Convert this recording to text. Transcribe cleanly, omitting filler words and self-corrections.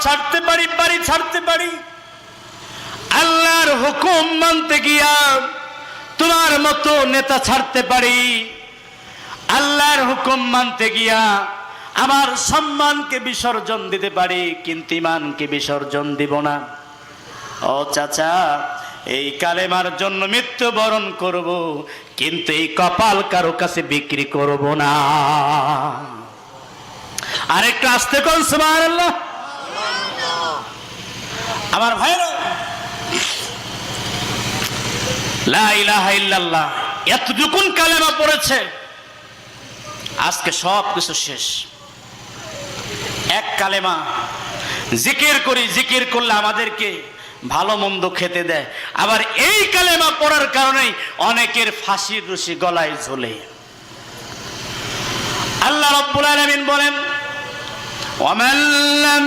ছাড়তে পারি, বাড়ি ছাড়তে পারি, আল্লাহর হুকুম মানতে গিয়া তোমার মতো নেতা ছাড়তে পারি, আল্লাহর হুকুম মানতে গিয়া আমার সম্মানকে বিসর্জন দিতে পারি, কিন্তু ঈমানকে বিসর্জন দিব না। ও চাচা, এই কালেমার জন্য মৃত্যুবরণ করব, কিন্তু এই কপাল কারো কাছে বিক্রি করব না। আরেকটু আস্তে কোন সুবহানাল্লাহ। আমার ভাইরা, লা ইলাহা ইল্লাল্লাহ এতটুকুন কালেমা পড়েছে, আজকে সব কিছু শেষ। এক কালেমা জিকির করি, জিকির করলে আমাদেরকে ভালো মন্দ খেতে দেয়, আবার এই কালেমা পড়ার কারণে অনেকের ফাঁসির রশি গলায় ঝোলে। আল্লাহ রাব্বুল আলামিন বলেন, ওয়া মান লাম